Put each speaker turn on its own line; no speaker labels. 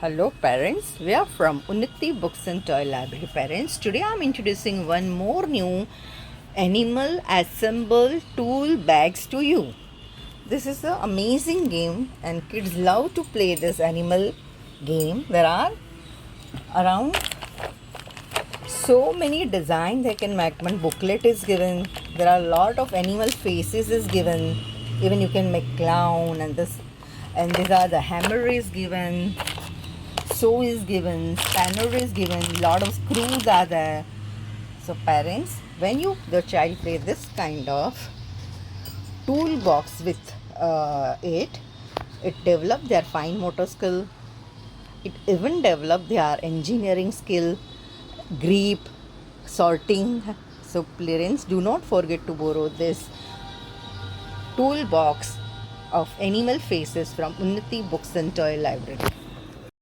Hello parents, we are from Unnati Books and Toy Library parents. Today I am introducing one more new animal assemble tool bags to you. This is an amazing game and kids love to play this animal game. There are around so many designs they can make. One booklet is given. There are a lot of animal faces is given. Even you can make clown and these are the hammer is given. Sew is given, spanner is given, lot of screws are there. So parents, when the child play this kind of toolbox with it develop their fine motor skill. It even develop their engineering skill, grip, sorting. So parents, do not forget to borrow this toolbox of animal faces from Unnati Books and Toy Library.